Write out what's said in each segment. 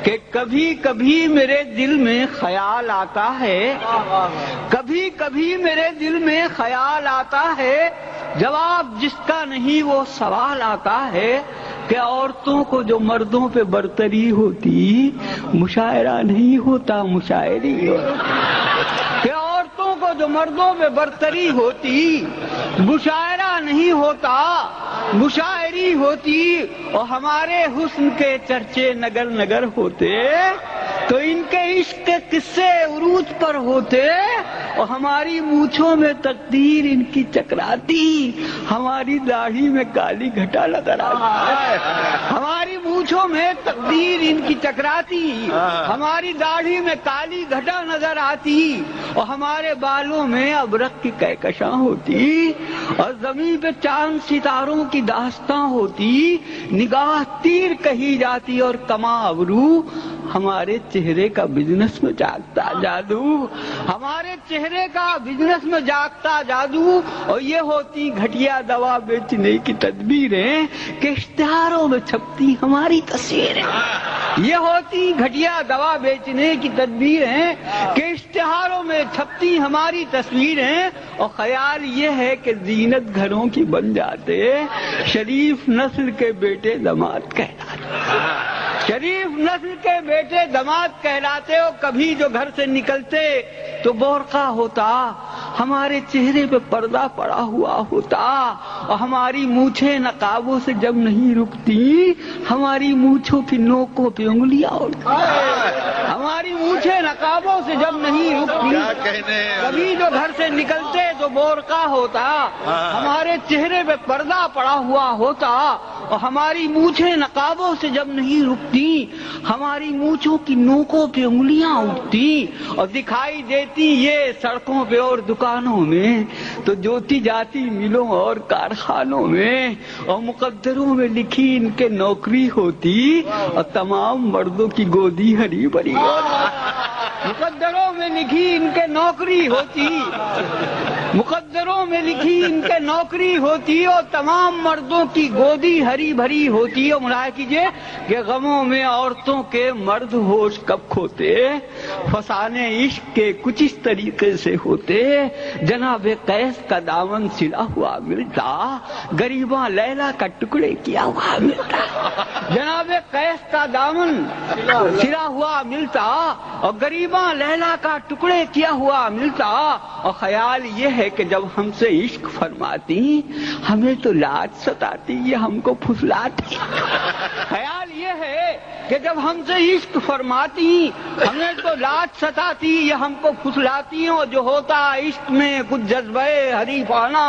کہ کبھی کبھی میرے دل میں خیال آتا ہے، کبھی کبھی میرے دل میں خیال آتا ہے، جواب جس کا نہیں وہ سوال آتا ہے کہ عورتوں کو جو مردوں پہ برتری ہوتی مشاعرہ نہیں ہوتا، مشاعری ہوتا، کہ عورتوں کو جو مردوں پہ برتری ہوتی مشاعرہ نہیں ہوتا، مشاعری ہوتی، اور ہمارے حسن کے چرچے نگر نگر ہوتے تو ان کے عشق کے قصے عروج پر ہوتے، اور ہماری مونچھوں میں تقدیر ان کی چکراتی، ہماری داڑھی میں کالی گھٹا نظر آتی، ہماری مونچھوں میں تقدیر ان کی چکراتی، ہماری داڑھی میں کالی گھٹا نظر آتی، اور ہمارے بالوں میں ابرق کی کہکشاں ہوتی، اور زمین پہ چاند ستاروں کی داستاں ہوتی، نگاہ تیر کہی جاتی اور کماں ابرو ہمارے چہرے کا بزنس میں جاگتا جادو، ہمارے چہرے کا بزنس میں جاگتا جادو، اور یہ ہوتی گھٹیا دوا بیچنے کی تدبیریں کہ اشتہاروں میں چھپتی ہماری تصویریں، یہ ہوتی گھٹیا دوا بیچنے کی تدبیریں کہ اشتہاروں میں چھپتی ہماری تصویریں، اور خیال یہ ہے کہ زینت گھروں کی بن جاتے، شریف نسل کے بیٹے داماد کہلاتے، شریف نسل کے بیٹے داماد کہلاتے، اور کبھی جو گھر سے نکلتے تو برقع ہوتا، ہمارے چہرے پہ پردہ پڑا ہوا ہوتا، اور ہماری مونچھیں نقابوں سے جب نہیں رکتی ہماری مونچھوں کی نوکوں پہ انگلیاں اڑتی، ہماری مونچھیں نقابوں سے جب نہیں رکتی، کبھی جو گھر سے نکلتے تو برقع ہوتا، ہمارے چہرے پہ پردہ پڑا ہوا ہوتا، اور ہماری مونچھیں نقابوں سے جب نہیں رکتی ہماری مونچھوں کی نوکوں پہ انگلیاں اٹھتی، اور دکھائی دیتی یہ سڑکوں پہ اور دکانوں میں تو جوتی جاتی ملوں اور کارخانوں میں، اور مقدروں میں لکھی ان کے نوکری ہوتی، اور تمام مردوں کی گودی ہری بھری ہوتی، مقدروں میں لکھی ان کے نوکری ہوتی، مقدروں میں لکھی ان کے نوکری ہوتی، اور تمام مردوں کی گودی ہری بھری ہوتی، اور ملاحظہ کیجئے کہ غموں میں عورتوں کے مرد ہوش کب کھوتے، فسانے عشق کے کچھ اس طریقے سے ہوتے، جناب قیس کا دامن سلا ہوا ملتا، غریباں لیلا کا ٹکڑے کیا ہوا ملتا، جناب قیس کا دامن سلا ہوا ملتا، اور غریباں لیلا کا ٹکڑے کیا ہوا ملتا، اور خیال یہ ہے کہ جب ہم سے عشق فرماتی ہمیں تو لاج ستاتی، یہ ہم کو پھسلاتی، خیال یہ ہے کہ جب ہم سے عشق فرماتی ہمیں تو لاج ستاتی، یہ ہم کو پھسلاتی، اور جو ہوتا عشق میں کچھ جذبہ حریفانہ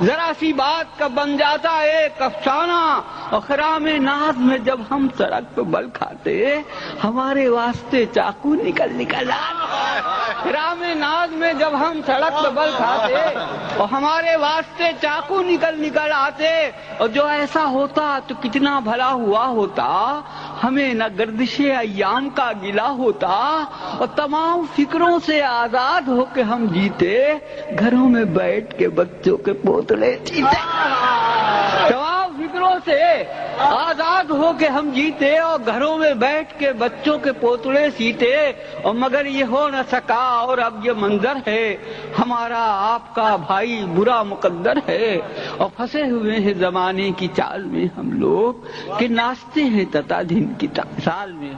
ذرا سی بات کا بن جاتا ایک افسانہ، اور خرام ناز میں جب ہم سڑک پہ بل کھاتے ہمارے واسطے چاقو نکل آتے، خرام ناز میں جب ہم سڑک پہ بل کھاتے اور ہمارے واسطے چاقو نکل آتے، اور جو ایسا ہوتا تو کتنا بھلا ہوا ہوتا، ہمیں نہ گردش ایام کا گلا ہوتا، اور تمام فکروں سے آزاد ہو کے ہم جیتے، گھروں میں بیٹھ کے بچوں کے پوتلے جیتے، تمام فکروں سے آزاد ہو کے ہم جیتے، اور گھروں میں بیٹھ کے بچوں کے پوتلے سیتے، اور مگر یہ ہو نہ سکا، اور اب یہ منظر ہے ہمارا آپ کا بھائی برا مقدر ہے، اور پھنسے ہوئے ہیں زمانے کی چال میں ہم لوگ کہ ناچتے ہیں تتا دن کی سال میں۔